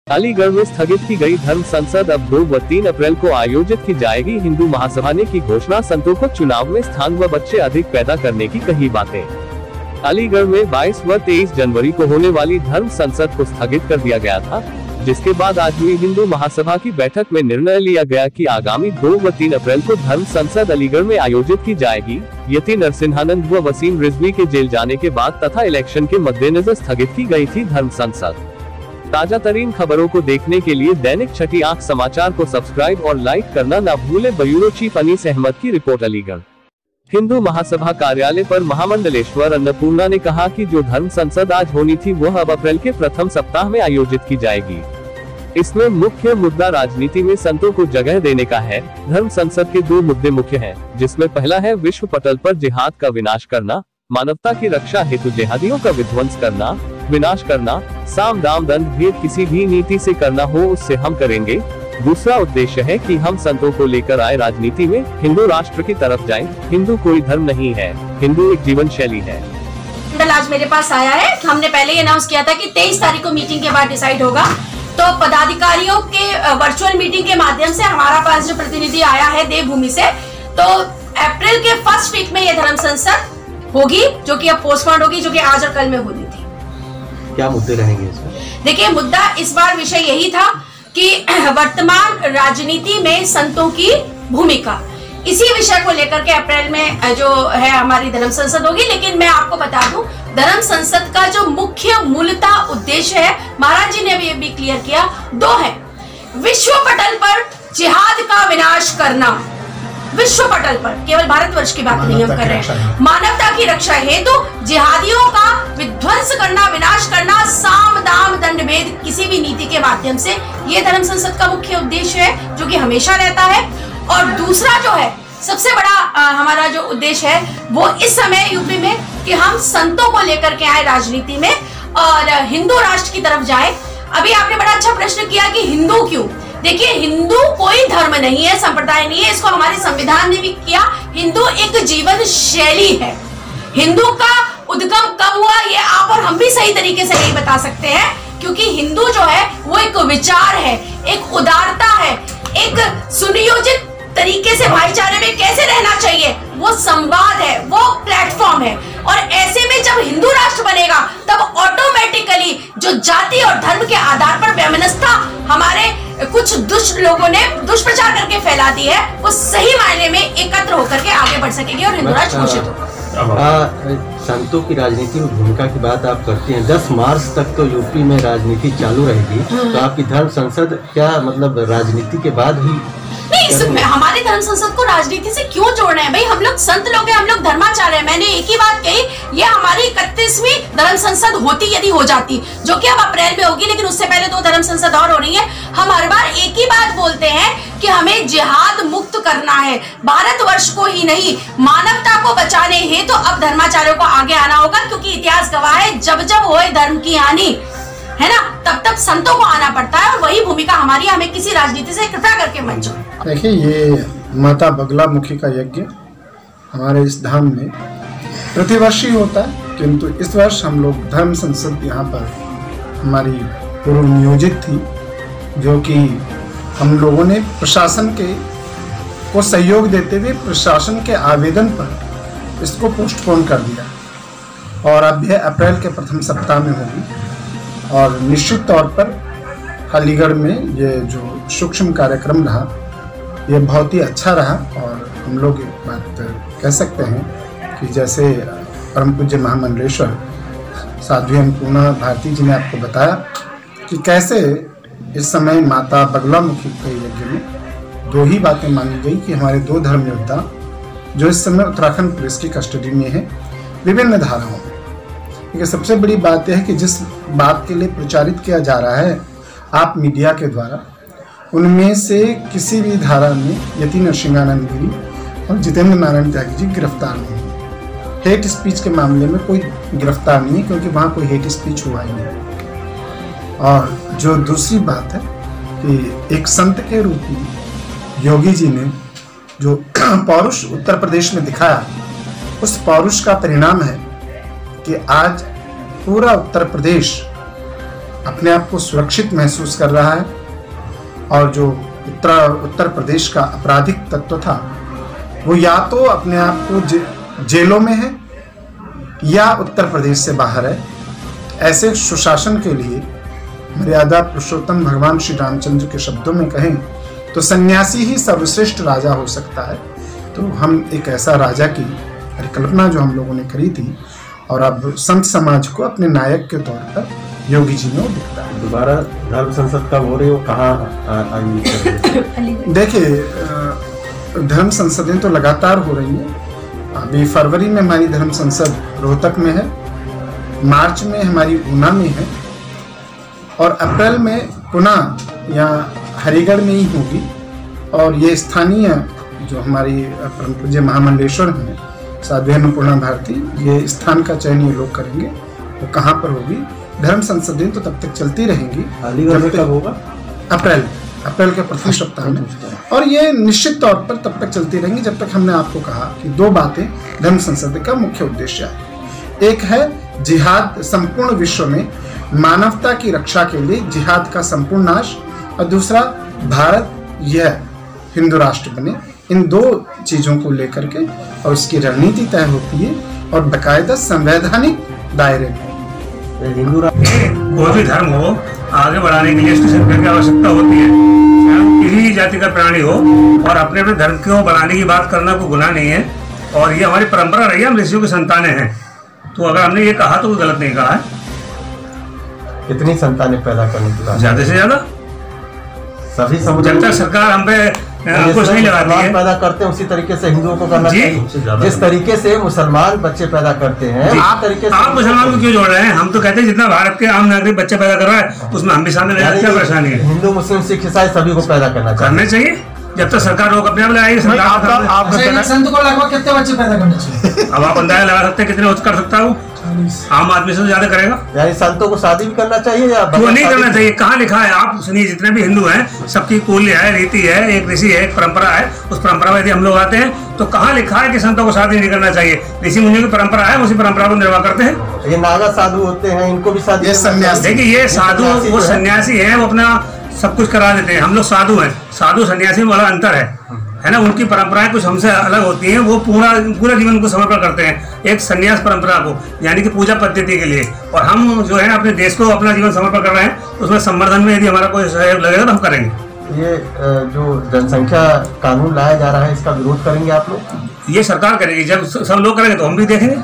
अलीगढ़ में स्थगित की गई धर्म संसद अब 2 व 3 अप्रैल को आयोजित की जाएगी। हिंदू महासभा ने की घोषणा, संतों को चुनाव में स्थान व बच्चे अधिक पैदा करने की कही बातें। अलीगढ़ में 22 व 23 जनवरी को होने वाली धर्म संसद को स्थगित कर दिया गया था, जिसके बाद आज हुई हिंदू महासभा की बैठक में निर्णय लिया गया कि आगामी 2 व 3 अप्रैल को धर्म संसद अलीगढ़ में आयोजित की जाएगी। यति नरसिंहानंद व वसीम रिजवी के जेल जाने के बाद तथा इलेक्शन के मद्देनजर स्थगित की गई थी धर्म संसद। ताजा तरीन खबरों को देखने के लिए दैनिक छठी आंख समाचार को सब्सक्राइब और लाइक करना न भूलें। ब्यूरो चीफ अनीस अहमद की रिपोर्ट। अलीगढ़ हिंदू महासभा कार्यालय पर महामंडलेश्वर अन्नपूर्णा ने कहा कि जो धर्म संसद आज होनी थी वह अब अप्रैल के प्रथम सप्ताह में आयोजित की जाएगी। इसमें मुख्य मुद्दा राजनीति में संतों को जगह देने का है। धर्म संसद के 2 मुद्दे मुख्य हैं, जिसमें पहला है विश्व पटल पर जिहाद का विनाश करना, मानवता की रक्षा हेतु जिहादियों का विध्वंस करना, विनाश करना, साम दाम दंड भेद किसी भी नीति से करना हो उससे हम करेंगे। दूसरा उद्देश्य है कि हम संतों को लेकर आए राजनीति में, हिंदू राष्ट्र की तरफ जाएं। हिंदू कोई धर्म नहीं है, हिंदू एक जीवन शैली है। आज मेरे पास आया है, हमने पहले ही अनाउंस किया था कि 23 तारीख को मीटिंग के बाद डिसाइड होगा। तो पदाधिकारियों के वर्चुअल मीटिंग के माध्यम से हमारा पास जो प्रतिनिधि आया है देवभूमि से, तो अप्रैल के फर्स्ट वीक में ये धर्म संसद होगी, जो कि अब पोस्टपोन होगी, जो कि आज और कल में होनी थी। क्या मुद्दे रहेंगे इसमें? देखिए, मुद्दा इस बार विषय यही था कि वर्तमान राजनीति में संतों की भूमिका, इसी विषय को लेकर के अप्रैल में जो है हमारी धर्म संसद होगी। लेकिन मैं आपको बता दूं, धर्म संसद का जो मुख्य मूलतः उद्देश्य है, महाराज जी ने भी क्लियर किया, 2 है। विश्व पटल पर जिहाद का विनाश करना, विश्व पटल पर, केवल भारतवर्ष की बात नहीं हम कर रहे हैं, मानवता की रक्षा हेतु जिहादियों का विध्वंस करना, विनाश करना, साम दाम दंड भेद किसी भी नीति के माध्यम से, ये धर्म संसद का मुख्य उद्देश्य है, जो कि हमेशा रहता है। और दूसरा जो है सबसे बड़ा हमारा जो उद्देश्य है वो इस समय यूपी में कि हम संतों को लेकर के आए राजनीति में और हिंदू राष्ट्र की तरफ जाए। अभी आपने बड़ा अच्छा प्रश्न किया कि हिंदू क्यों। देखिए, हिंदू कोई धर्म नहीं है, संप्रदाय नहीं है, इसको हमारे संविधान ने भी किया। हिंदू एक जीवन शैली है। हिंदू का उद्गम कब हुआ ये आप और हम भी सही तरीके से नहीं बता सकते हैं, क्योंकि हिंदू जो है वो एक विचार है, एक उदारता है, एक सुनियोजित तरीके से भाईचारे में कैसे रहना चाहिए, वो संवाद है, वो प्लेटफॉर्म है। और ऐसे में जब हिंदू राष्ट्र बनेगा तब ऑटोमेटिकली जो जाति और धर्म के आधार पर वैमनस्यता हमारे कुछ दुष्ट लोगों ने दुष्प्रचार करके फैला दी है, वो सही मायने में एकत्र होकर के आगे बढ़ सकेगी और हिंदू राष्ट्र घोषित होगा। संतों की राजनीति में भूमिका की बात आप करती हैं, 10 मार्च तक तो यूपी में राजनीति चालू रहेगी, तो आपकी धर्म संसद क्या मतलब राजनीति के बाद ही नहीं, हमारे धर्म संसद को राजनीति से क्यों जोड़ना है भाई? हम लोग संत लोग हैं, हम लोग धर्माचार्य हैं। मैंने एक ही बात कही, ये हमारी 31वीं धर्म संसद होती यदि हो जाती, जो कि अब अप्रैल में होगी, लेकिन उससे पहले 2 धर्म संसद और हो रही है। हम हर बार एक ही बात बोलते हैं कि हमें जिहाद मुक्त करना है, भारतवर्ष को ही नहीं मानवता को बचाने हेतु तो अब धर्माचार्यों को आगे आना होगा, क्योंकि इतिहास गवाह है, जब जब होए धर्म की हानि, है ना, तब तब संतों को आना पड़ता है। और वही भूमिका हमारी, हमें किसी राजनीति से कृपया करके मत जोड़ो। देखिए, ये माता बगलामुखी का यज्ञ हमारे इस धाम में प्रतिवर्ष ही होता है, किंतु इस वर्ष हम लोग धर्म संसद यहाँ पर हमारी पूर्व नियोजित थी, जो कि हम लोगों ने प्रशासन को सहयोग देते हुए प्रशासन के आवेदन पर इसको पोस्टपोन कर दिया और अब यह अप्रैल के प्रथम सप्ताह में होगी। और निश्चित तौर पर अलीगढ़ में ये जो सूक्ष्म कार्यक्रम रहा, ये बहुत ही अच्छा रहा। और हम लोग एक बात कह सकते हैं कि जैसे परम पूज्य महामंडलेश्वर साध्वी अन्नपूर्णा भारती जी ने आपको बताया कि कैसे इस समय माता बगलामुखी के यज्ञ में 2 ही बातें मांगी गई कि हमारे 2 धर्म योद्धा जो इस समय उत्तराखंड पुलिस की कस्टडी में है विभिन्न धाराओं में। क्योंकि सबसे बड़ी बात यह है कि जिस बात के लिए प्रचारित किया जा रहा है आप मीडिया के द्वारा, उनमें से किसी भी धारा में यति नरसिंहानंद गिरी और जितेंद्र नारायण त्यागी जी गिरफ्तार नहीं है। हेट स्पीच के मामले में कोई गिरफ्तार नहीं है, क्योंकि वहाँ कोई हेट स्पीच हुआ ही नहीं। और जो दूसरी बात है कि एक संत के रूप में योगी जी ने जो पौरुष उत्तर प्रदेश में दिखाया, उस पौरुष का परिणाम है कि आज पूरा उत्तर प्रदेश अपने आप को सुरक्षित महसूस कर रहा है और जो उत्तर प्रदेश का आपराधिक तत्व था वो या तो अपने आप को जेलों में है या उत्तर प्रदेश से बाहर है। ऐसे सुशासन के लिए मर्यादा पुरुषोत्तम भगवान श्री रामचंद्र के शब्दों में कहें तो सन्यासी ही सर्वश्रेष्ठ राजा हो सकता है। तो हम एक ऐसा राजा की परिकल्पना जो हम लोगों ने करी थी और अब संत समाज को अपने नायक के तौर पर योगी जी में दिखता है। दोबारा धर्म संसद कब हो रही हो, कहाँ आयोजित? देखिए, धर्म संसदें तो लगातार हो रही हैं। अभी फरवरी में हमारी धर्म संसद रोहतक में है, मार्च में हमारी ऊना में है और अप्रैल में पुनः या हरिगढ़ में ही होगी। और ये स्थानीय जो हमारी परम पूज्य महामंडलेश्वर हैं साध्वी अन्नपूर्णा भारती, ये स्थान का चयन ये लोग करेंगे वो कहाँ पर होगी। धर्म संसदें तो तब तक चलती रहेंगी। अलीगढ़ में कब होगा? अप्रैल के प्रथम सप्ताह में। और ये निश्चित तौर पर तब तक चलती रहेंगी जब तक हमने आपको कहा कि दो बातें धर्म संसद का मुख्य उद्देश्य है। एक है जिहाद, संपूर्ण विश्व में मानवता की रक्षा के लिए जिहाद का संपूर्ण नाश, और दूसरा भारत यह हिंदू राष्ट्र बने। इन दो चीजों को लेकर के और उसकी रणनीति तय होती है और बाकायदा संवैधानिक दायरे में। हिंदू कोई भी धर्म हो आगे बढ़ाने के लिए स्टेशन की आवश्यकता होती है। किसी जाति का प्राणी हो और अपने अपने धर्म को बढ़ाने की बात करना कोई गुनाह नहीं है और ये हमारी परंपरा रही है। हम ऋषियों की संतानें हैं, तो अगर हमने ये कहा तो कोई गलत नहीं कहा है। कितनी संतानें पैदा करने की बात? ज्यादा से ज्यादा सभी जब तक सरकार हम पे कुछ नहीं लगाती है। पैदा करते हैं उसी तरीके से हिंदुओं को करना चाहिए। जिस तरीके से मुसलमान बच्चे पैदा करते हैं आप मुसलमान को क्यों जोड़ रहे हैं? हम तो कहते हैं जितना भारत के आम नागरिक बच्चे पैदा कर रहा है उसमें हम भी सामने रह, क्या परेशानी है? हिंदू मुस्लिम सिख ईसाई सभी को पैदा करना चाहिए जब तक सरकार लोग अपने आप लाएगी। संत को लगभग कितने बच्चे पैदा करने चाहिए? अब आप अंदाजा लगा सकते हैं कितने कर सकता हूँ? आम आदमी से ज्यादा करेगा। यानी संतों को शादी भी करना चाहिए या वो नहीं करना चाहिए? कहाँ लिखा है? आप सुनिए, जितने भी हिंदू हैं सबकी कुल्य है, रीति है, एक ऋषि है, एक परंपरा है। उस परंपरा में यदि हम लोग आते हैं तो कहाँ लिखा है कि संतों को शादी नहीं करना चाहिए? ऋषि मुनि की परंपरा है, उसी परंपरा को निर्वाह करते हैं। ये नागा साधु होते हैं, इनको भी शादी। देखिए ये साधु वो सन्यासी है, वो अपना सब कुछ करा देते हैं। हम लोग साधु हैं, साधु सन्यासी में बड़ा अंतर है ना। उनकी परंपराएं कुछ हमसे अलग होती हैं। वो पूरा जीवन को समर्पण करते हैं एक सन्यास परंपरा को, यानी कि पूजा पद्धति के लिए। और हम जो है अपने देश को अपना जीवन समर्पण कर रहे हैं, उसमें संवर्धन में यदि हमारा कोई सहयोग लगेगा तो हम करेंगे। ये जो जनसंख्या कानून लाया जा रहा है इसका विरोध करेंगे आप लोग? ये सरकार करेगी। जब सब लोग करेंगे तो हम भी देखेंगे।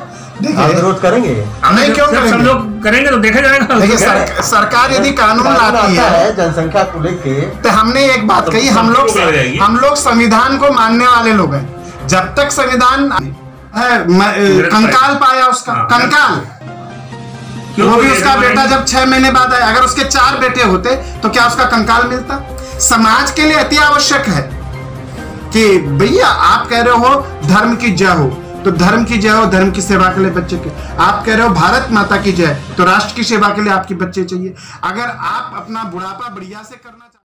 आप विरोध करेंगे? नहीं, क्यों करेंगे? सब लोग करेंगे तो देखा जाएगा। देखिए सरकार यदि कानून लाती है जनसंख्या को लेके, तो हमने एक बात कही, हम लोग संविधान को मानने वाले लोग हैं। जब तक संविधान है कंकाल पाया उसका कंकाल, वो भी उसका बेटा जब 6 महीने बाद आया, अगर उसके 4 बेटे होते तो क्या उसका कंकाल मिलता? समाज के लिए अति आवश्यक है कि भैया आप कह रहे हो धर्म की जय हो तो धर्म की जय हो, धर्म की सेवा के लिए बच्चे के। आप कह रहे हो भारत माता की जय तो राष्ट्र की सेवा के लिए आपके बच्चे चाहिए। अगर आप अपना बुढ़ापा बढ़िया से करना